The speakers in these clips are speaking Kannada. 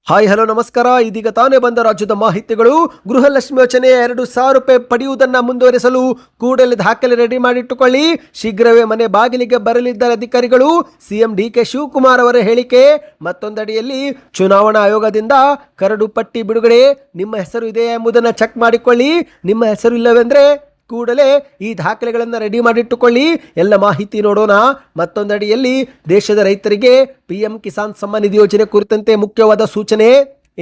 ಹಾಯ್ ಹಲೋ ನಮಸ್ಕಾರ. ಇದೀಗ ತಾನೇ ಬಂದ ರಾಜ್ಯದ ಮಾಹಿತಿಗಳು. ಗೃಹಲಕ್ಷ್ಮಿ ಯೋಜನೆ 2,000 ರೂಪಾಯಿ ಪಡೆಯುವುದನ್ನು ಮುಂದುವರಿಸಲು ಕೂಡಲೇ ದಾಖಲೆ ರೆಡಿ ಮಾಡಿಟ್ಟುಕೊಳ್ಳಿ. ಶೀಘ್ರವೇ ಮನೆ ಬಾಗಿಲಿಗೆ ಬರಲಿದ್ದಾರೆ ಅಧಿಕಾರಿಗಳು. ಸಿಎಂ ಡಿಕೆ ಶಿವಕುಮಾರ್ ಅವರ ಹೇಳಿಕೆ. ಮತ್ತೊಂದಡಿಯಲ್ಲಿ ಚುನಾವಣಾ ಆಯೋಗದಿಂದ ಕರಡು ಪಟ್ಟಿ ಬಿಡುಗಡೆ. ನಿಮ್ಮ ಹೆಸರು ಇದೆ ಎಂಬುದನ್ನು ಚೆಕ್ ಮಾಡಿಕೊಳ್ಳಿ. ನಿಮ್ಮ ಹೆಸರು ಇಲ್ಲವೆಂದರೆ ಕೂಡಲೇ ಈ ದಾಖಲೆಗಳನ್ನು ರೆಡಿ ಮಾಡಿಟ್ಟುಕೊಳ್ಳಿ. ಎಲ್ಲ ಮಾಹಿತಿ ನೋಡೋಣ. ಮತ್ತೊಂದಡಿಯಲ್ಲಿ ದೇಶದ ರೈತರಿಗೆ PM ಕಿಸಾನ್ ಸಮ್ಮಾನ್ ನಿಧಿ ಯೋಜನೆ ಕುರಿತಂತೆ ಮುಖ್ಯವಾದ ಸೂಚನೆ.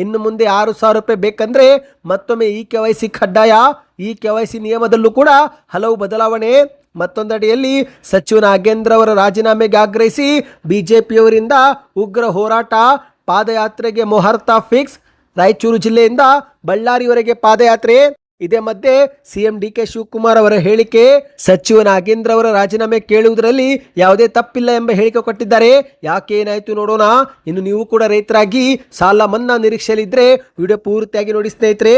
ಇನ್ನು ಮುಂದೆ 6,000 ರೂಪಾಯಿ ಬೇಕಂದ್ರೆ ಮತ್ತೊಮ್ಮೆ KYC ಕಡ್ಡಾಯ. KYC ನಿಯಮದಲ್ಲೂ ಕೂಡ ಹಲವು ಬದಲಾವಣೆ. ಮತ್ತೊಂದಡಿಯಲ್ಲಿ ಸಚಿವ ನಾಗೇಂದ್ರ ಅವರ ರಾಜೀನಾಮೆಗೆ ಆಗ್ರಹಿಸಿ ಬಿಜೆಪಿಯವರಿಂದ ಉಗ್ರ ಹೋರಾಟ. ಪಾದಯಾತ್ರೆಗೆ ಮುಹೂರ್ತ ಫಿಕ್ಸ್. ರಾಯಚೂರು ಜಿಲ್ಲೆಯಿಂದ ಬಳ್ಳಾರಿವರೆಗೆ ಪಾದಯಾತ್ರೆ. ಇದೇ ಮಧ್ಯೆ ಸಿಎಂ ಡಿಕೆ ಶಿವಕುಮಾರ್ ಅವರ ಹೇಳಿಕೆ. ಸಚಿವ ನಾಗೇಂದ್ರ ಅವರ ರಾಜೀನಾಮೆ ಕೇಳುವುದರಲ್ಲಿ ಯಾವುದೇ ತಪ್ಪಿಲ್ಲ ಎಂಬ ಹೇಳಿಕೆ ಕೊಟ್ಟಿದ್ದಾರೆ. ಯಾಕೆ ಏನಾಯ್ತು ನೋಡೋಣ. ಇನ್ನು ನೀವು ಕೂಡ ರೈತರಾಗಿ ಸಾಲ ಮನ್ನಾ ನಿರೀಕ್ಷೆಯಲ್ಲಿದ್ದರೆ ವಿಡಿಯೋ ಪೂರ್ತಿಯಾಗಿ ನೋಡಿ ಸ್ನೇಹಿತರೆ.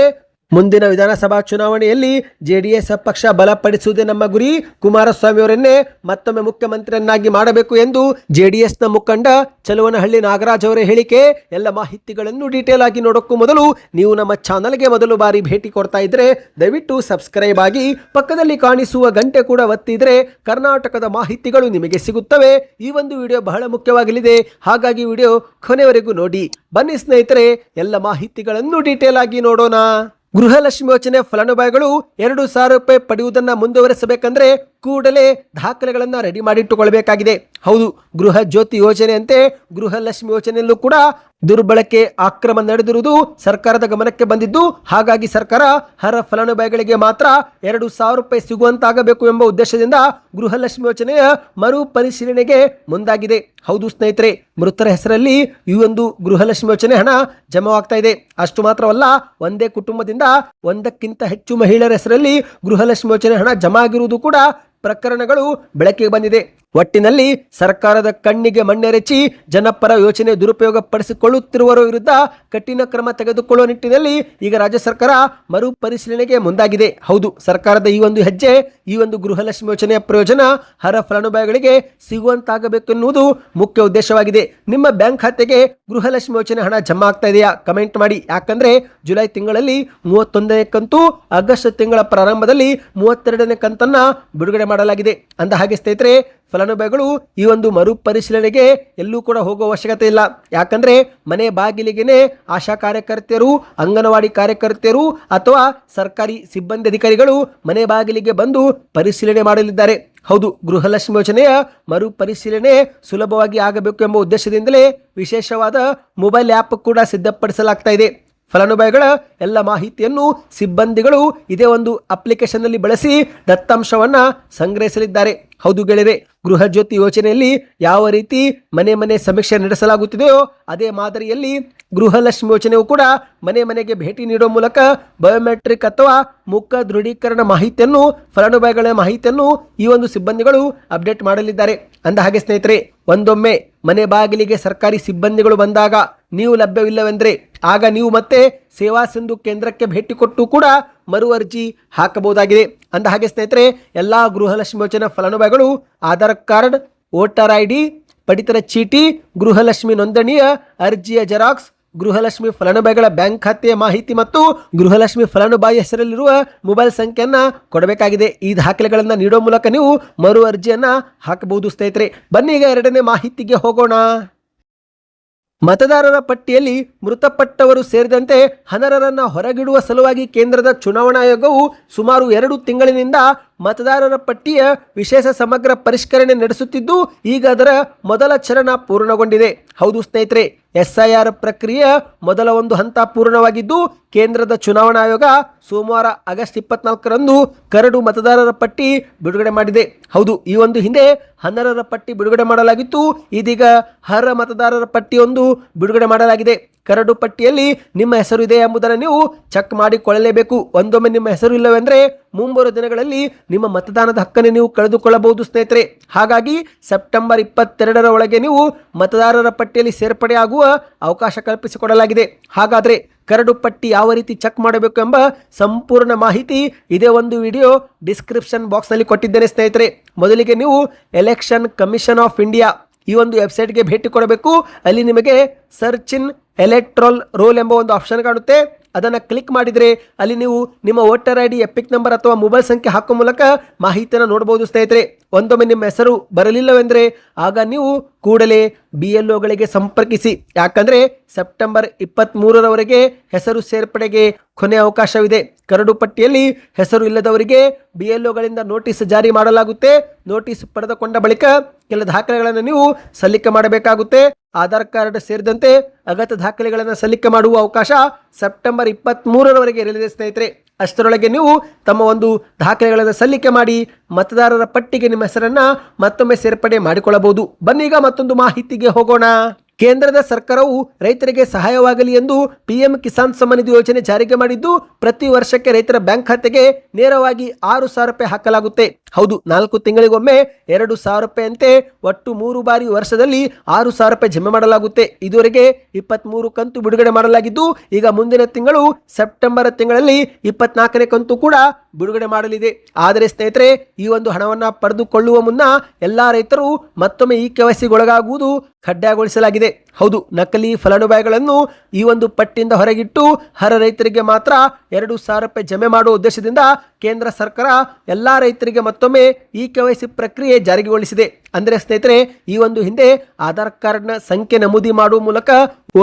ಮುಂದಿನ ವಿಧಾನಸಭಾ ಚುನಾವಣೆಯಲ್ಲಿ JDS ಪಕ್ಷ ಬಲಪಡಿಸುವುದೇ ನಮ್ಮ ಗುರಿ. ಕುಮಾರಸ್ವಾಮಿ ಅವರನ್ನೇ ಮತ್ತೊಮ್ಮೆ ಮುಖ್ಯಮಂತ್ರಿಯನ್ನಾಗಿ ಮಾಡಬೇಕು ಎಂದು JDSನ ಮುಖಂಡ ಚಲುವನಹಳ್ಳಿ ನಾಗರಾಜ್ ಅವರ ಹೇಳಿಕೆ. ಎಲ್ಲ ಮಾಹಿತಿಗಳನ್ನು ಡೀಟೇಲ್ ಆಗಿ ನೋಡೋಕ್ಕೂ ಮೊದಲು ನೀವು ನಮ್ಮ ಚಾನಲ್ಗೆ ಮೊದಲು ಬಾರಿ ಭೇಟಿ ಕೊಡ್ತಾ ಇದ್ರೆ ದಯವಿಟ್ಟು ಸಬ್ಸ್ಕ್ರೈಬ್ ಆಗಿ ಪಕ್ಕದಲ್ಲಿ ಕಾಣಿಸುವ ಗಂಟೆ ಕೂಡ ಒತ್ತಿದ್ರೆ ಕರ್ನಾಟಕದ ಮಾಹಿತಿಗಳು ನಿಮಗೆ ಸಿಗುತ್ತವೆ. ಈ ಒಂದು ವಿಡಿಯೋ ಬಹಳ ಮುಖ್ಯವಾಗಲಿದೆ, ಹಾಗಾಗಿ ವಿಡಿಯೋ ಕೊನೆವರೆಗೂ ನೋಡಿ. ಬನ್ನಿ ಸ್ನೇಹಿತರೆ, ಎಲ್ಲ ಮಾಹಿತಿಗಳನ್ನು ಡೀಟೇಲ್ ಆಗಿ ನೋಡೋಣ. ಗೃಹಲಕ್ಷ್ಮಿ ಯೋಜನೆ ಫಲಾನುಭವಿಗಳು 2,000 ರೂಪಾಯಿ ಪಡೆಯುವುದನ್ನು ಮುಂದುವರಿಸಬೇಕಂದ್ರೆ ಕೂಡಲೇ ದಾಖಲೆಗಳನ್ನು ರೆಡಿ ಮಾಡಿಟ್ಟುಕೊಳ್ಳಬೇಕಾಗಿದೆ. ಹೌದು, ಗೃಹ ಜ್ಯೋತಿ ಯೋಜನೆಯಂತೆ ಗೃಹಲಕ್ಷ್ಮಿ ಯೋಜನೆಯಲ್ಲೂ ಕೂಡ ದುರ್ಬಳಕೆ ಅಕ್ರಮ ನಡೆದಿರುವುದು ಸರ್ಕಾರದ ಗಮನಕ್ಕೆ ಬಂದಿದ್ದು, ಹಾಗಾಗಿ ಸರ್ಕಾರ ಅರ್ಹ ಫಲಾನುಭವಿಗಳಿಗೆ ಮಾತ್ರ 2,000 ರೂಪಾಯಿ ಸಿಗುವಂತಾಗಬೇಕು ಎಂಬ ಉದ್ದೇಶದಿಂದ ಗೃಹಲಕ್ಷ್ಮಿ ಯೋಜನೆಯ ಮರು ಪರಿಶೀಲನೆಗೆ ಮುಂದಾಗಿದೆ. ಹೌದು ಸ್ನೇಹಿತರೆ, ಮೃತರ ಹೆಸರಲ್ಲಿ ಈ ಒಂದು ಗೃಹಲಕ್ಷ್ಮಿ ಯೋಜನೆ ಹಣ ಜಮಾವಾಗ್ತಾ ಇದೆ. ಅಷ್ಟು ಮಾತ್ರವಲ್ಲ, ಒಂದೇ ಕುಟುಂಬದಿಂದ ಒಂದಕ್ಕಿಂತ ಹೆಚ್ಚು ಮಹಿಳೆಯರ ಹೆಸರಲ್ಲಿ ಗೃಹಲಕ್ಷ್ಮಿ ಯೋಜನೆ ಹಣ ಜಮಾ ಆಗಿರುವುದು ಕೂಡ ಪ್ರಕರಣಗಳು ಬೆಳಕಿಗೆ ಬಂದಿದೆ. ಒಟ್ಟಿನಲ್ಲಿ ಸರ್ಕಾರದ ಕಣ್ಣಿಗೆ ಮಣ್ಣೆರಚಿ ಜನಪರ ಯೋಜನೆ ದುರುಪಯೋಗ ಪಡಿಸಿಕೊಳ್ಳುತ್ತಿರುವವರ ವಿರುದ್ಧ ಕಠಿಣ ಕ್ರಮ ತೆಗೆದುಕೊಳ್ಳುವ ನಿಟ್ಟಿನಲ್ಲಿ ಈಗ ರಾಜ್ಯ ಸರ್ಕಾರ ಮರು ಪರಿಶೀಲನೆಗೆ ಮುಂದಾಗಿದೆ. ಹೌದು, ಸರ್ಕಾರದ ಈ ಒಂದು ಹೆಜ್ಜೆ, ಈ ಒಂದು ಗೃಹಲಕ್ಷ್ಮಿ ಯೋಜನೆಯ ಪ್ರಯೋಜನ ಅರ್ಹ ಫಲಾನುಭವಿಗಳಿಗೆ ಸಿಗುವಂತಾಗಬೇಕು ಎನ್ನುವುದು ಮುಖ್ಯ ಉದ್ದೇಶವಾಗಿದೆ. ನಿಮ್ಮ ಬ್ಯಾಂಕ್ ಖಾತೆಗೆ ಗೃಹಲಕ್ಷ್ಮಿ ಯೋಜನೆ ಹಣ ಜಮಾ ಆಗ್ತಾ ಇದೆಯಾ? ಕಮೆಂಟ್ ಮಾಡಿ. ಯಾಕಂದ್ರೆ ಜುಲೈ ತಿಂಗಳಲ್ಲಿ 31ನೇ ಕಂತು, ಆಗಸ್ಟ್ ತಿಂಗಳ ಪ್ರಾರಂಭದಲ್ಲಿ 32ನೇ ಕಂತನ್ನ ಬಿಡುಗಡೆ ಮಾಡಲಾಗಿದೆ. ಅಂದ ಹಾಗೆ ಸ್ನೇಹಿತರೆ, ಫಲಾನುಭವಿಗಳು ಈ ಒಂದು ಮರು ಪರಿಶೀಲನೆಗೆ ಎಲ್ಲೂ ಕೂಡ ಹೋಗುವ ಅವಶ್ಯಕತೆ ಇಲ್ಲ. ಯಾಕಂದ್ರೆ ಮನೆ ಬಾಗಿಲಿಗೆನೆ ಆಶಾ ಕಾರ್ಯಕರ್ತೆಯರು, ಅಂಗನವಾಡಿ ಕಾರ್ಯಕರ್ತೆಯರು ಅಥವಾ ಸರ್ಕಾರಿ ಸಿಬ್ಬಂದಿ ಅಧಿಕಾರಿಗಳು ಮನೆ ಬಾಗಿಲಿಗೆ ಬಂದು ಪರಿಶೀಲನೆ ಮಾಡಲಿದ್ದಾರೆ. ಹೌದು, ಗೃಹಲಕ್ಷ್ಮಿ ಯೋಜನೆಯ ಮರು ಪರಿಶೀಲನೆ ಸುಲಭವಾಗಿ ಆಗಬೇಕು ಎಂಬ ಉದ್ದೇಶದಿಂದಲೇ ವಿಶೇಷವಾದ ಮೊಬೈಲ್ ಆ್ಯಪ್ ಕೂಡ ಸಿದ್ಧಪಡಿಸಲಾಗ್ತಾ ಇದೆ. ಫಲಾನುಭವಿಗಳ ಎಲ್ಲ ಮಾಹಿತಿಯನ್ನು ಸಿಬ್ಬಂದಿಗಳು ಇದೇ ಒಂದು ಅಪ್ಲಿಕೇಶನ್ನಲ್ಲಿ ಬಳಸಿ ದತ್ತಾಂಶವನ್ನು ಸಂಗ್ರಹಿಸಲಿದ್ದಾರೆ. ಹೌದು ಗೆಳೆಯರೆ, ಗೃಹ ಜ್ಯೋತಿ ಯೋಜನೆಯಲ್ಲಿ ಯಾವ ರೀತಿ ಮನೆ ಮನೆ ಸಮೀಕ್ಷೆ ನಡೆಸಲಾಗುತ್ತಿದೆಯೋ ಅದೇ ಮಾದರಿಯಲ್ಲಿ ಗೃಹಲಕ್ಷ್ಮಿ ಯೋಜನೆಯು ಕೂಡ ಮನೆ ಮನೆಗೆ ಭೇಟಿ ನೀಡುವ ಮೂಲಕ ಬಯೋಮೆಟ್ರಿಕ್ ಅಥವಾ ಮುಖ ದೃಢೀಕರಣ ಮಾಹಿತಿಯನ್ನು, ಫಲಾನುಭವಿಗಳ ಮಾಹಿತಿಯನ್ನು ಈ ಒಂದು ಸಿಬ್ಬಂದಿಗಳು ಅಪ್ಡೇಟ್ ಮಾಡಲಿದ್ದಾರೆ. ಅಂದ ಹಾಗೆ ಸ್ನೇಹಿತರೆ, ಒಂದೊಮ್ಮೆ ಮನೆ ಬಾಗಿಲಿಗೆ ಸರ್ಕಾರಿ ಸಿಬ್ಬಂದಿಗಳು ಬಂದಾಗ ನೀವು ಲಭ್ಯವಿಲ್ಲವೆಂದರೆ ಆಗ ನೀವು ಮತ್ತೆ ಸೇವಾ ಸಿಂಧು ಕೇಂದ್ರಕ್ಕೆ ಭೇಟಿ ಕೊಟ್ಟು ಕೂಡ ಮರು ಅರ್ಜಿ ಹಾಕಬಹುದಾಗಿದೆ. ಅಂದ ಹಾಗೆ ಸ್ನೇಹಿತರೆ, ಎಲ್ಲ ಗೃಹಲಕ್ಷ್ಮಿ ಯೋಜನೆ ಫಲಾನುಭವಿಗಳು ಆಧಾರ್ ಕಾರ್ಡ್, ವೋಟರ್ ID, ಪಡಿತರ ಚೀಟಿ, ಗೃಹಲಕ್ಷ್ಮಿ ನೋಂದಣಿಯ ಅರ್ಜಿಯ ಜೆರಾಕ್ಸ್, ಗೃಹಲಕ್ಷ್ಮಿ ಫಲಾನುಭವಿಗಳ ಬ್ಯಾಂಕ್ ಖಾತೆಯ ಮಾಹಿತಿ ಮತ್ತು ಗೃಹಲಕ್ಷ್ಮಿ ಫಲಾನುಭವಿ ಹೆಸರಲ್ಲಿರುವ ಮೊಬೈಲ್ ಸಂಖ್ಯೆಯನ್ನ ಕೊಡಬೇಕಾಗಿದೆ. ಈ ದಾಖಲೆಗಳನ್ನು ನೀಡುವ ಮೂಲಕ ನೀವು ಮರು ಅರ್ಜಿಯನ್ನ ಹಾಕಬಹುದು ಸ್ನೇಹಿತರೆ. ಬನ್ನಿ ಈಗ ಎರಡನೇ ಮಾಹಿತಿಗೆ ಹೋಗೋಣ. ಮತದಾರರ ಪಟ್ಟಿಯಲ್ಲಿ ಮೃತಪಟ್ಟವರು ಸೇರಿದಂತೆ ಅನರ್ಹರನ್ನು ಹೊರಗಿಡುವ ಸಲುವಾಗಿ ಕೇಂದ್ರದ ಚುನಾವಣಾ ಆಯೋಗವು ಸುಮಾರು 2 ತಿಂಗಳಿನಿಂದ ಮತದಾರರ ಪಟ್ಟಿಯ ವಿಶೇಷ ಸಮಗ್ರ ಪರಿಷ್ಕರಣೆ ನಡೆಸುತ್ತಿದ್ದು, ಈಗ ಅದರ ಮೊದಲ ಚರಣ ಪೂರ್ಣಗೊಂಡಿದೆ. ಹೌದು ಸ್ನೇಹಿತರೆ, SIR ಪ್ರಕ್ರಿಯೆಯ ಮೊದಲ ಒಂದು ಹಂತ ಪೂರ್ಣವಾಗಿದ್ದು, ಕೇಂದ್ರದ ಚುನಾವಣಾ ಆಯೋಗ ಸೋಮವಾರ ಆಗಸ್ಟ್ 24ರಂದು ಕರಡು ಮತದಾರರ ಪಟ್ಟಿ ಬಿಡುಗಡೆ ಮಾಡಿದೆ. ಹೌದು, ಈ ಒಂದು ಹಿಂದೆ ಅನರ್ಹರ ಪಟ್ಟಿ ಬಿಡುಗಡೆ ಮಾಡಲಾಗಿತ್ತು. ಇದೀಗ ಅರ್ಹ ಮತದಾರರ ಪಟ್ಟಿಯೊಂದು ಬಿಡುಗಡೆ ಮಾಡಲಾಗಿದೆ. ಕರಡು ಪಟ್ಟಿಯಲ್ಲಿ ನಿಮ್ಮ ಹೆಸರು ಇದೆ ಎಂಬುದನ್ನು ನೀವು ಚೆಕ್ ಮಾಡಿಕೊಳ್ಳಲೇಬೇಕು. ಒಂದೊಮ್ಮೆ ನಿಮ್ಮ ಹೆಸರು ಇಲ್ಲವೆಂದರೆ ಮುಂಬರುವ ದಿನಗಳಲ್ಲಿ ನಿಮ್ಮ ಮತದಾನದ ಹಕ್ಕನ್ನು ನೀವು ಕಳೆದುಕೊಳ್ಳಬಹುದು ಸ್ನೇಹಿತರೆ. ಹಾಗಾಗಿ ಸೆಪ್ಟೆಂಬರ್ 22ರ ಒಳಗೆ ನೀವು ಮತದಾರರ ಪಟ್ಟಿಯಲ್ಲಿ ಸೇರ್ಪಡೆಯಾಗುವ ಅವಕಾಶ ಕಲ್ಪಿಸಿಕೊಡಲಾಗಿದೆ. ಹಾಗಾದರೆ ಕರಡು ಪಟ್ಟಿ ಯಾವ ರೀತಿ ಚೆಕ್ ಮಾಡಬೇಕು ಎಂಬ ಸಂಪೂರ್ಣ ಮಾಹಿತಿ ಇದೇ ಒಂದು ವಿಡಿಯೋ ಡಿಸ್ಕ್ರಿಪ್ಷನ್ ಬಾಕ್ಸ್ನಲ್ಲಿ ಕೊಟ್ಟಿದ್ದೇನೆ ಸ್ನೇಹಿತರೆ. ಮೊದಲಿಗೆ ನೀವು ಎಲೆಕ್ಷನ್ ಕಮಿಷನ್ ಆಫ್ ಇಂಡಿಯಾ ಈ ಒಂದು ವೆಬ್ಸೈಟ್ಗೆ ಭೇಟಿ ಕೊಡಬೇಕು. ಅಲ್ಲಿ ನಿಮಗೆ ಸರ್ಚ್ ಇನ್ ಎಲೆಕ್ಟ್ರಲ್ ರೋಲ್ ಎಂಬ ಒಂದು ಆಪ್ಷನ್ ಕಾಣುತ್ತೆ. ಅದನ್ನು ಕ್ಲಿಕ್ ಮಾಡಿದರೆ ಅಲ್ಲಿ ನೀವು ನಿಮ್ಮ voter I D EPIC number ಅಥವಾ ಮೊಬೈಲ್ ಸಂಖ್ಯೆ ಹಾಕುವ ಮೂಲಕ ಮಾಹಿತಿಯನ್ನು ನೋಡಬಹುದು ಸ್ನೇಹಿತರೆ. ಒಂದೊಮ್ಮೆ ನಿಮ್ಮ ಹೆಸರು ಬರಲಿಲ್ಲವೆಂದರೆ ಆಗ ನೀವು ಕೂಡಲೇ BLOಗಳಿಗೆ ಸಂಪರ್ಕಿಸಿ. ಯಾಕಂದರೆ ಸೆಪ್ಟೆಂಬರ್ 23ರವರೆಗೆ ಹೆಸರು ಸೇರ್ಪಡೆಗೆ ಕೊನೆ ಅವಕಾಶವಿದೆ. ಕರಡು ಪಟ್ಟಿಯಲ್ಲಿ ಹೆಸರು ಇಲ್ಲದವರಿಗೆ BLOಗಳಿಂದ ನೋಟಿಸ್ ಜಾರಿ ಮಾಡಲಾಗುತ್ತೆ. ನೋಟಿಸ್ ಪಡೆದುಕೊಂಡ ಬಳಿಕ ಕೆಲ ದಾಖಲೆಗಳನ್ನು ನೀವು ಸಲ್ಲಿಕೆ ಮಾಡಬೇಕಾಗುತ್ತೆ. ಆಧಾರ್ ಕಾರ್ಡ್ ಸೇರಿದಂತೆ ಅಗತ್ಯ ದಾಖಲೆಗಳನ್ನು ಸಲ್ಲಿಕೆ ಮಾಡುವ ಅವಕಾಶ ಸೆಪ್ಟೆಂಬರ್ 23ರವರೆಗೆ ಇರಲಿದೆ ಸ್ನೇಹಿತರೆ. ಅಷ್ಟರೊಳಗೆ ನೀವು ತಮ್ಮ ಒಂದು ದಾಖಲೆಗಳನ್ನು ಸಲ್ಲಿಕೆ ಮಾಡಿ ಮತದಾರರ ಪಟ್ಟಿಗೆ ನಿಮ್ಮ ಹೆಸರನ್ನ ಮತ್ತೊಮ್ಮೆ ಸೇರ್ಪಡೆ ಮಾಡಿಕೊಳ್ಳಬಹುದು. ಬನ್ನೀಗ ಮತ್ತೊಂದು ಮಾಹಿತಿಗೆ ಹೋಗೋಣ. ಕೇಂದ್ರದ ಸರ್ಕಾರವು ರೈತರಿಗೆ ಸಹಾಯವಾಗಲಿ ಎಂದು PM ಕಿಸಾನ್ ಸಮ್ಮಾನ್ ನಿಧಿ ಯೋಜನೆ ಜಾರಿಗೆ ಮಾಡಿದ್ದು, ಪ್ರತಿ ವರ್ಷಕ್ಕೆ ರೈತರ ಬ್ಯಾಂಕ್ ಖಾತೆಗೆ ನೇರವಾಗಿ 6,000 ರೂಪಾಯಿ ಹಾಕಲಾಗುತ್ತೆ. ಹೌದು, 4 ತಿಂಗಳಿಗೊಮ್ಮೆ 2,000 ರೂಪಾಯಿ ಅಂತೆ ಒಟ್ಟು 3 ಬಾರಿ ವರ್ಷದಲ್ಲಿ 6,000 ರೂಪಾಯಿ ಜಮೆ ಮಾಡಲಾಗುತ್ತೆ. ಇದುವರೆಗೆ 23 ಕಂತು ಬಿಡುಗಡೆ ಮಾಡಲಾಗಿದ್ದು, ಈಗ ಮುಂದಿನ ತಿಂಗಳು ಸೆಪ್ಟೆಂಬರ್ ತಿಂಗಳಲ್ಲಿ 24ನೇ ಕಂತು ಕೂಡ ಬಿಡುಗಡೆ ಮಾಡಲಿದೆ. ಆದರೆ ಸ್ನೇಹಿತರೆ, ಈ ಒಂದು ಹಣವನ್ನು ಪಡೆದುಕೊಳ್ಳುವ ಮುನ್ನ ಎಲ್ಲಾ ರೈತರು ಮತ್ತೊಮ್ಮೆ ಈ KYCಗೊಳಗಾಗುವುದು ಕಡ್ಡಾಯಗೊಳಿಸಲಾಗಿದೆ. ಹೌದು, ನಕಲಿ ಫಲಾನುಭವಿಗಳನ್ನು ಈ ಒಂದು ಪಟ್ಟಿಯಿಂದ ಹೊರಗಿಟ್ಟು ಹರ ರೈತರಿಗೆ ಮಾತ್ರ 2,000 ರೂಪಾಯಿ ಜಮೆ ಮಾಡುವ ಉದ್ದೇಶದಿಂದ ಕೇಂದ್ರ ಸರ್ಕಾರ ಎಲ್ಲಾ ರೈತರಿಗೆ ಮತ್ತೊಮ್ಮೆ ಈ KYC ಪ್ರಕ್ರಿಯೆ ಜಾರಿಗೊಳಿಸಿದೆ. ಅಂದರೆ ಸ್ನೇಹಿತರೆ, ಈ ಒಂದು ಹಿಂದೆ ಆಧಾರ್ ಕಾರ್ಡ್ನ ಸಂಖ್ಯೆ ನಮೂದಿ ಮಾಡುವ ಮೂಲಕ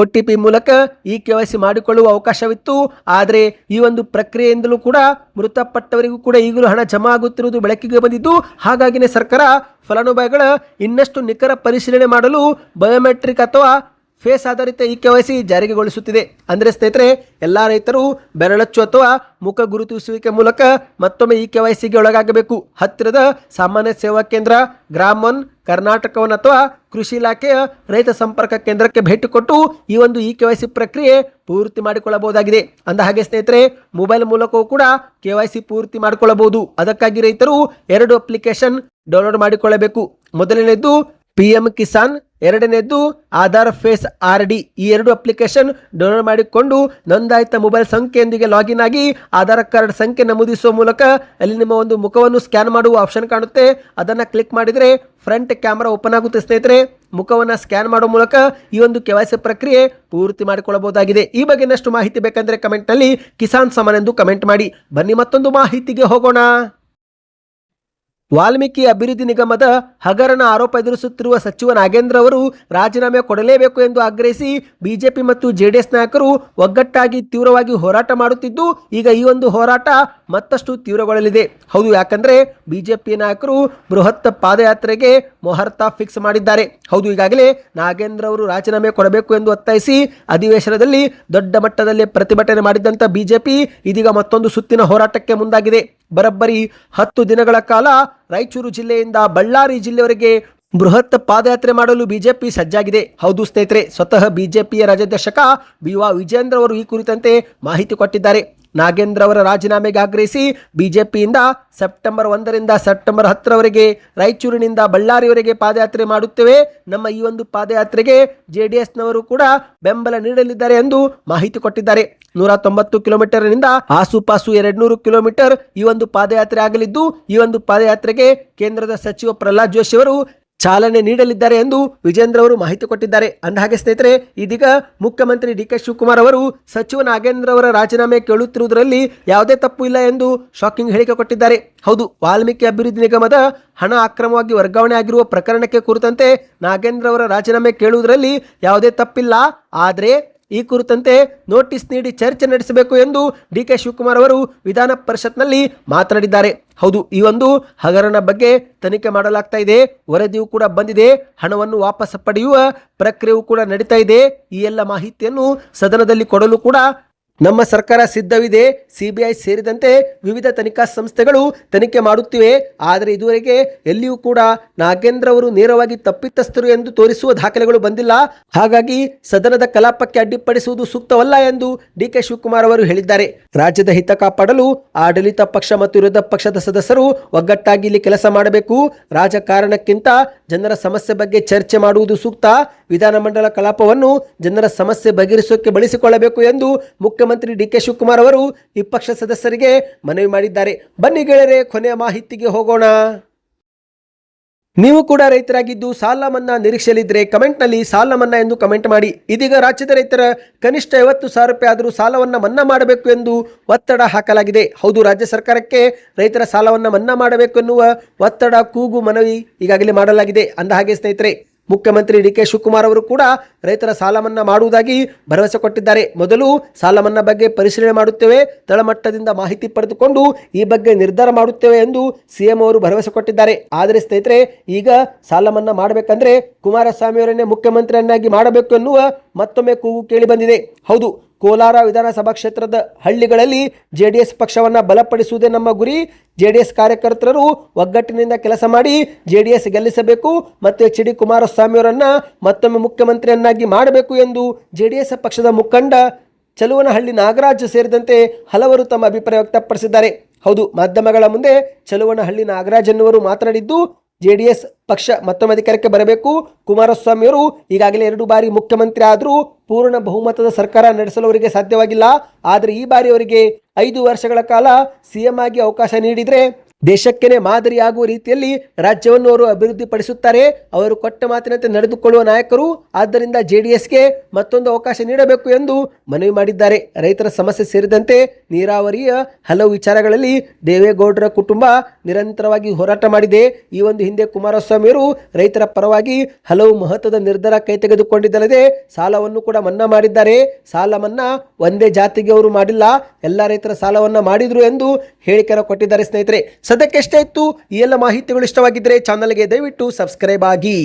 OTP ಮೂಲಕ ಈ KYC ಮಾಡಿಕೊಳ್ಳುವ ಅವಕಾಶವಿತ್ತು. ಆದರೆ ಈ ಒಂದು ಪ್ರಕ್ರಿಯೆಯಿಂದಲೂ ಕೂಡ ಮೃತಪಟ್ಟವರಿಗೂ ಕೂಡ ಈಗಲೂ ಹಣ ಜಮಾ ಆಗುತ್ತಿರುವುದು ಬೆಳಕಿಗೆ ಬಂದಿದ್ದು, ಹಾಗಾಗಿನೇ ಸರ್ಕಾರ ಫಲಾನುಭವಿಗಳ ಇನ್ನಷ್ಟು ನಿಖರ ಪರಿಶೀಲನೆ ಮಾಡಲು ಬಯೋಮೆಟ್ರಿಕ್ ಅಥವಾ ಫೇಸ್ ಆಧಾರಿತ ಈ KYC ಜಾರಿಗೊಳಿಸುತ್ತಿದೆ. ಅಂದರೆ ಸ್ನೇಹಿತರೆ, ಎಲ್ಲ ರೈತರು ಬೆರಳಚ್ಚು ಅಥವಾ ಮುಖ ಗುರುತಿಸುವಿಕೆ ಮೂಲಕ ಮತ್ತೊಮ್ಮೆ ಈ KYCಗೆ ಒಳಗಾಗಬೇಕು. ಹತ್ತಿರದ ಸಾಮಾನ್ಯ ಸೇವಾ ಕೇಂದ್ರ, ಗ್ರಾಮ ಒನ್, ಕರ್ನಾಟಕ ಒನ್ ಅಥವಾ ಕೃಷಿ ಇಲಾಖೆಯ ರೈತ ಸಂಪರ್ಕ ಕೇಂದ್ರಕ್ಕೆ ಭೇಟಿ ಕೊಟ್ಟು ಈ ಒಂದು ಈ KYC ಪ್ರಕ್ರಿಯೆ ಪೂರ್ತಿ ಮಾಡಿಕೊಳ್ಳಬಹುದಾಗಿದೆ. ಅಂದ ಹಾಗೆ ಸ್ನೇಹಿತರೆ, ಮೊಬೈಲ್ ಮೂಲಕವೂ ಕೂಡ KYC ಪೂರ್ತಿ ಮಾಡಿಕೊಳ್ಳಬಹುದು. ಅದಕ್ಕಾಗಿ ರೈತರು 2 ಅಪ್ಲಿಕೇಶನ್ ಡೌನ್ಲೋಡ್ ಮಾಡಿಕೊಳ್ಳಬೇಕು. ಮೊದಲನೇದು PM ಕಿಸಾನ್, ಎರಡನೇದು ಆಧಾರ್ ಫೇಸ್ RD. ಈ 2 ಅಪ್ಲಿಕೇಶನ್ ಡೌನ್ಲೋಡ್ ಮಾಡಿಕೊಂಡು ನೋಂದಾಯಿತ ಮೊಬೈಲ್ ಸಂಖ್ಯೆಯೊಂದಿಗೆ ಲಾಗಿನ್ ಆಗಿ ಆಧಾರ್ ಕಾರ್ಡ್ ಸಂಖ್ಯೆ ನಮೂದಿಸುವ ಮೂಲಕ ಅಲ್ಲಿ ನಿಮ್ಮ ಒಂದು ಮುಖವನ್ನು ಸ್ಕ್ಯಾನ್ ಮಾಡುವ ಆಪ್ಷನ್ ಕಾಣುತ್ತೆ. ಅದನ್ನು ಕ್ಲಿಕ್ ಮಾಡಿದರೆ ಫ್ರಂಟ್ ಕ್ಯಾಮೆರಾ ಓಪನ್ ಆಗುತ್ತೆ ಸ್ನೇಹಿತರೆ. ಮುಖವನ್ನು ಸ್ಕ್ಯಾನ್ ಮಾಡುವ ಮೂಲಕ ಈ ಒಂದು KYC ಪ್ರಕ್ರಿಯೆ ಪೂರ್ತಿ ಮಾಡಿಕೊಳ್ಳಬಹುದಾಗಿದೆ. ಈ ಬಗ್ಗೆ ಇನ್ನಷ್ಟು ಮಾಹಿತಿ ಬೇಕಂದ್ರೆ ಕಮೆಂಟ್ನಲ್ಲಿ ಕಿಸಾನ್ ಸಮ್ಮಾನ್ ಎಂದು ಕಮೆಂಟ್ ಮಾಡಿ. ಬನ್ನಿ ಮತ್ತೊಂದು ಮಾಹಿತಿಗೆ ಹೋಗೋಣ. ವಾಲ್ಮೀಕಿ ಅಭಿವೃದ್ಧಿ ನಿಗಮದ ಹಗರಣ ಆರೋಪ ಎದುರಿಸುತ್ತಿರುವ ಸಚಿವ ನಾಗೇಂದ್ರ ಅವರು ರಾಜೀನಾಮೆ ಕೊಡಲೇಬೇಕು ಎಂದು ಆಗ್ರಹಿಸಿ ಬಿಜೆಪಿ ಮತ್ತು JDS ನಾಯಕರು ಒಗ್ಗಟ್ಟಾಗಿ ತೀವ್ರವಾಗಿ ಹೋರಾಟ ಮಾಡುತ್ತಿದ್ದು, ಈಗ ಈ ಒಂದು ಹೋರಾಟ ಮತ್ತಷ್ಟು ತೀವ್ರಗೊಳ್ಳಲಿದೆ. ಹೌದು, ಯಾಕಂದ್ರೆ ಬಿಜೆಪಿ ನಾಯಕರು ಬೃಹತ್ ಪಾದಯಾತ್ರೆಗೆ ಮುಹೂರ್ತ ಫಿಕ್ಸ್ ಮಾಡಿದ್ದಾರೆ. ಹೌದು, ಈಗಾಗಲೇ ನಾಗೇಂದ್ರ ಅವರು ರಾಜೀನಾಮೆ ಕೊಡಬೇಕು ಎಂದು ಒತ್ತಾಯಿಸಿ ಅಧಿವೇಶನದಲ್ಲಿ ದೊಡ್ಡ ಮಟ್ಟದಲ್ಲಿ ಪ್ರತಿಭಟನೆ ಮಾಡಿದಂತ ಬಿಜೆಪಿ ಇದೀಗ ಮತ್ತೊಂದು ಸುತ್ತಿನ ಹೋರಾಟಕ್ಕೆ ಮುಂದಾಗಿದೆ. ಬರೋಬ್ಬರಿ 10 ದಿನಗಳ ಕಾಲ ರಾಯಚೂರು ಜಿಲ್ಲೆಯಿಂದ ಬಳ್ಳಾರಿ ಜಿಲ್ಲೆಯವರೆಗೆ ಬೃಹತ್ ಪಾದಯಾತ್ರೆ ಮಾಡಲು ಬಿಜೆಪಿ ಸಜ್ಜಾಗಿದೆ. ಹೌದು ಸ್ನೇಹಿತರೆ, ಸ್ವತಃ ಬಿಜೆಪಿಯ ರಾಜ್ಯಾಧ್ಯಕ್ಷ BY ವಿಜೇಂದ್ರ ಅವರು ಈ ಕುರಿತಂತೆ ಮಾಹಿತಿ ಕೊಟ್ಟಿದ್ದಾರೆ. ನಾಗೇಂದ್ರ ಅವರ ರಾಜೀನಾಮೆಗೆ ಆಗ್ರಹಿಸಿ ಬಿಜೆಪಿಯಿಂದ ಸೆಪ್ಟೆಂಬರ್ 1ರಿಂದ ಸೆಪ್ಟೆಂಬರ್ 10ರವರೆಗೆ ರಾಯಚೂರಿನಿಂದ ಬಳ್ಳಾರಿವರೆಗೆ ಪಾದಯಾತ್ರೆ ಮಾಡುತ್ತೇವೆ. ನಮ್ಮ ಈ ಒಂದು ಪಾದಯಾತ್ರೆಗೆ JDSನವರು ಕೂಡ ಬೆಂಬಲ ನೀಡಲಿದ್ದಾರೆ ಎಂದು ಮಾಹಿತಿ ಕೊಟ್ಟಿದ್ದಾರೆ. 190 ಕಿಲೋಮೀಟರ್ನಿಂದ ಆಸುಪಾಸು 200 ಕಿಲೋಮೀಟರ್ ಈ ಒಂದು ಪಾದಯಾತ್ರೆ ಆಗಲಿದ್ದು, ಈ ಒಂದು ಪಾದಯಾತ್ರೆಗೆ ಕೇಂದ್ರದ ಸಚಿವ ಪ್ರಹ್ಲಾದ್ ಜೋಶಿ ಅವರು ಚಾಲನೆ ನೀಡಲಿದ್ದಾರೆ ಎಂದು ವಿಜೇಂದ್ರ ಅವರು ಮಾಹಿತಿ ಕೊಟ್ಟಿದ್ದಾರೆ. ಅಂದಹಾಗೆ ಸ್ನೇಹಿತರೆ, ಇದೀಗ ಮುಖ್ಯಮಂತ್ರಿ DK ಶಿವಕುಮಾರ್ ಅವರು ಸಚಿವ ನಾಗೇಂದ್ರ ಅವರ ರಾಜೀನಾಮೆ ಕೇಳುತ್ತಿರುವುದರಲ್ಲಿ ಯಾವುದೇ ತಪ್ಪು ಇಲ್ಲ ಎಂದು ಶಾಕಿಂಗ್ ಹೇಳಿಕೆ ಕೊಟ್ಟಿದ್ದಾರೆ. ಹೌದು, ವಾಲ್ಮೀಕಿ ಅಭಿವೃದ್ಧಿ ನಿಗಮದ ಹಣ ಅಕ್ರಮವಾಗಿ ವರ್ಗಾವಣೆ ಆಗಿರುವ ಪ್ರಕರಣಕ್ಕೆ ಕುರಿತಂತೆ ನಾಗೇಂದ್ರ ಅವರ ರಾಜೀನಾಮೆ ಕೇಳುವುದರಲ್ಲಿ ಯಾವುದೇ ತಪ್ಪಿಲ್ಲ. ಆದರೆ ಈ ಕುರಿತಂತೆ ನೋಟಿಸ್ ನೀಡಿ ಚರ್ಚೆ ನಡೆಸಬೇಕು ಎಂದು DK ಶಿವಕುಮಾರ್ ಅವರು ವಿಧಾನ ಪರಿಷತ್ನಲ್ಲಿ ಮಾತನಾಡಿದ್ದಾರೆ. ಹೌದು, ಈ ಒಂದು ಹಗರಣ ಬಗ್ಗೆ ತನಿಖೆ ಮಾಡಲಾಗ್ತಾ ಇದೆ. ವರದಿಯೂ ಕೂಡ ಬಂದಿದೆ. ಹಣವನ್ನು ವಾಪಸ್ ಪಡೆಯುವ ಪ್ರಕ್ರಿಯೆಯೂ ಕೂಡ ನಡೀತಾ ಇದೆ. ಈ ಎಲ್ಲ ಮಾಹಿತಿಯನ್ನು ಸದನದಲ್ಲಿ ಕೊಡಲು ಕೂಡ ನಮ್ಮ ಸರ್ಕಾರ ಸಿದ್ಧವಿದೆ. CBI ಸೇರಿದಂತೆ ವಿವಿಧ ತನಿಖಾ ಸಂಸ್ಥೆಗಳು ತನಿಖೆ ಮಾಡುತ್ತಿವೆ. ಆದರೆ ಇದುವರೆಗೆ ಎಲ್ಲಿಯೂ ಕೂಡ ನಾಗೇಂದ್ರ ಅವರು ನೇರವಾಗಿ ತಪ್ಪಿತಸ್ಥರು ಎಂದು ತೋರಿಸುವ ದಾಖಲೆಗಳು ಬಂದಿಲ್ಲ. ಹಾಗಾಗಿ ಸದನದ ಕಲಾಪಕ್ಕೆ ಅಡ್ಡಿಪಡಿಸುವುದು ಸೂಕ್ತವಲ್ಲ ಎಂದು DK ಶಿವಕುಮಾರ್ ಅವರು ಹೇಳಿದ್ದಾರೆ. ರಾಜ್ಯದ ಹಿತ ಕಾಪಾಡಲು ಆಡಳಿತ ಪಕ್ಷ ಮತ್ತು ವಿರೋಧ ಪಕ್ಷದ ಸದಸ್ಯರು ಒಗ್ಗಟ್ಟಾಗಿ ಇಲ್ಲಿ ಕೆಲಸ ಮಾಡಬೇಕು. ರಾಜಕಾರಣಕ್ಕಿಂತ ಜನರ ಸಮಸ್ಯೆ ಬಗ್ಗೆ ಚರ್ಚೆ ಮಾಡುವುದು ಸೂಕ್ತ. ವಿಧಾನಮಂಡಲ ಕಲಾಪವನ್ನು ಜನರ ಸಮಸ್ಯೆ ಬಗೆಹರಿಸೋಕೆ ಬಳಸಿಕೊಳ್ಳಬೇಕು ಎಂದು ಮುಖ್ಯಮಂತ್ರಿ DK ಶಿವಕುಮಾರ್ ಅವರು ವಿಪಕ್ಷ ಸದಸ್ಯರಿಗೆ ಮನವಿ ಮಾಡಿದ್ದಾರೆ. ಬನ್ನಿ ಗೆಳೆಯರೇ, ಕೊನೆಯ ಮಾಹಿತಿಗೆ ಹೋಗೋಣ. ನೀವು ಕೂಡ ರೈತರಾಗಿದ್ದು ಸಾಲ ಮನ್ನಾ ನಿರೀಕ್ಷೆಯಲ್ಲಿದ್ದರೆ ಕಮೆಂಟ್ನಲ್ಲಿ ಸಾಲ ಮನ್ನಾ ಎಂದು ಕಮೆಂಟ್ ಮಾಡಿ. ಇದೀಗ ರಾಜ್ಯದ ರೈತರ ಕನಿಷ್ಠ 50,000 ರೂಪಾಯಿ ಆದರೂ ಸಾಲವನ್ನು ಮನ್ನಾ ಮಾಡಬೇಕು ಎಂದು ಒತ್ತಡ ಹಾಕಲಾಗಿದೆ. ಹೌದು, ರಾಜ್ಯ ಸರ್ಕಾರಕ್ಕೆ ರೈತರ ಸಾಲವನ್ನು ಮನ್ನಾ ಮಾಡಬೇಕು ಎನ್ನುವ ಒತ್ತಡ, ಕೂಗು, ಮನವಿ ಈಗಾಗಲೇ ಮಾಡಲಾಗಿದೆ. ಅಂದಹಾಗೆ ಸ್ನೇಹಿತರೆ, ಮುಖ್ಯಮಂತ್ರಿ ಡಿ ಕೆ ಶಿವಕುಮಾರ್ ಅವರು ಕೂಡ ರೈತರ ಸಾಲ ಮನ್ನಾ ಮಾಡುವುದಾಗಿ ಭರವಸೆ ಕೊಟ್ಟಿದ್ದಾರೆ. ಮೊದಲು ಸಾಲ ಮನ್ನಾ ಬಗ್ಗೆ ಪರಿಶೀಲನೆ ಮಾಡುತ್ತೇವೆ, ತಳಮಟ್ಟದಿಂದ ಮಾಹಿತಿ ಪಡೆದುಕೊಂಡು ಈ ಬಗ್ಗೆ ನಿರ್ಧಾರ ಮಾಡುತ್ತೇವೆ ಎಂದು ಸಿಎಂ ಅವರು ಭರವಸೆ ಕೊಟ್ಟಿದ್ದಾರೆ. ಆದರೆ ಸ್ನೇಹಿತರೆ, ಈಗ ಸಾಲ ಮನ್ನಾ ಮಾಡಬೇಕಂದ್ರೆ ಕುಮಾರಸ್ವಾಮಿ ಅವರನ್ನೇ ಮುಖ್ಯಮಂತ್ರಿಯನ್ನಾಗಿ ಮಾಡಬೇಕು ಎನ್ನುವ ಮತ್ತೊಮ್ಮೆ ಕೂಗು ಕೇಳಿ ಬಂದಿದೆ. ಹೌದು, ಕೋಲಾರ ವಿಧಾನಸಭಾ ಕ್ಷೇತ್ರದ ಹಳ್ಳಿಗಳಲ್ಲಿ ಜೆಡಿಎಸ್ ಪಕ್ಷವನ್ನು ಬಲಪಡಿಸುವುದೇ ನಮ್ಮ ಗುರಿ. ಜೆಡಿಎಸ್ ಕಾರ್ಯಕರ್ತರು ಒಗ್ಗಟ್ಟಿನಿಂದ ಕೆಲಸ ಮಾಡಿ ಜೆಡಿಎಸ್ ಗೆಲ್ಲಿಸಬೇಕು ಮತ್ತು ಎಚ್ ಡಿ ಕುಮಾರಸ್ವಾಮಿ ಅವರನ್ನ ಮತ್ತೊಮ್ಮೆ ಮುಖ್ಯಮಂತ್ರಿಯನ್ನಾಗಿ ಮಾಡಬೇಕು ಎಂದು ಜೆಡಿಎಸ್ ಪಕ್ಷದ ಮುಖಂಡ ಚಲುವನಹಳ್ಳಿ ನಾಗರಾಜ್ ಸೇರಿದಂತೆ ಹಲವರು ತಮ್ಮ ಅಭಿಪ್ರಾಯ ವ್ಯಕ್ತಪಡಿಸಿದ್ದಾರೆ. ಹೌದು, ಮಾಧ್ಯಮಗಳ ಮುಂದೆ ಚಲುವನಹಳ್ಳಿ ನಾಗರಾಜ್ ಎನ್ನುವರು ಮಾತನಾಡಿದ್ದು, ಜೆಡಿಎಸ್ ಪಕ್ಷ ಮತ್ತೊಮ್ಮೆ ಅಧಿಕಾರಕ್ಕೆ ಬರಬೇಕು. ಕುಮಾರಸ್ವಾಮಿ ಅವರು ಈಗಾಗಲೇ 2 ಬಾರಿ ಮುಖ್ಯಮಂತ್ರಿ ಆದರೂ ಪೂರ್ಣ ಬಹುಮತದ ಸರ್ಕಾರ ನಡೆಸಲು ಅವರಿಗೆ ಸಾಧ್ಯವಾಗಿಲ್ಲ. ಆದರೆ ಈ ಬಾರಿ ಅವರಿಗೆ 5 ವರ್ಷಗಳ ಕಾಲ ಸಿಎಂ ಆಗಿ ಅವಕಾಶ ನೀಡಿದರೆ ದೇಶಕ್ಕೇನೆ ಮಾದರಿಯಾಗುವ ರೀತಿಯಲ್ಲಿ ರಾಜ್ಯವನ್ನು ಅವರು ಅಭಿವೃದ್ಧಿಪಡಿಸುತ್ತಾರೆ. ಅವರು ಕೊಟ್ಟ ಮಾತಿನಂತೆ ನಡೆದುಕೊಳ್ಳುವ ನಾಯಕರು. ಆದ್ದರಿಂದ ಜೆಡಿಎಸ್ಗೆ ಮತ್ತೊಂದು ಅವಕಾಶ ನೀಡಬೇಕು ಎಂದು ಮನವಿ ಮಾಡಿದ್ದಾರೆ. ರೈತರ ಸಮಸ್ಯೆ ಸೇರಿದಂತೆ ನೀರಾವರಿಯ ಹಲವು ವಿಚಾರಗಳಲ್ಲಿ ದೇವೇಗೌಡರ ಕುಟುಂಬ ನಿರಂತರವಾಗಿ ಹೋರಾಟ ಮಾಡಿದೆ. ಈ ಒಂದು ಹಿಂದೆ ಕುಮಾರಸ್ವಾಮಿ ಅವರು ರೈತರ ಪರವಾಗಿ ಹಲವು ಮಹತ್ವದ ನಿರ್ಧಾರ ಕೈ ತೆಗೆದುಕೊಂಡಿದ್ದಲ್ಲದೆ ಸಾಲವನ್ನು ಕೂಡ ಮನ್ನಾ ಮಾಡಿದ್ದಾರೆ. ಸಾಲ ಮನ್ನಾ ಒಂದೇ ಜಾತಿಗೆ ಅವರು ಮಾಡಿಲ್ಲ, ಎಲ್ಲ ರೈತರ ಸಾಲವನ್ನು ಮಾಡಿದ್ರು ಎಂದು ಹೇಳಿಕೆಯನ್ನು ಕೊಟ್ಟಿದ್ದಾರೆ. ಸ್ನೇಹಿತರೆ, ಸದ್ಯಕ್ಕೆ ಎಷ್ಟೇ ಇತ್ತು ಈ ಎಲ್ಲ ಮಾಹಿತಿಗಳು ಇಷ್ಟವಾಗಿದ್ದರೆ ಚಾನಲ್ಗೆ ದಯವಿಟ್ಟು ಸಬ್ಸ್ಕ್ರೈಬ್ ಆಗಿ.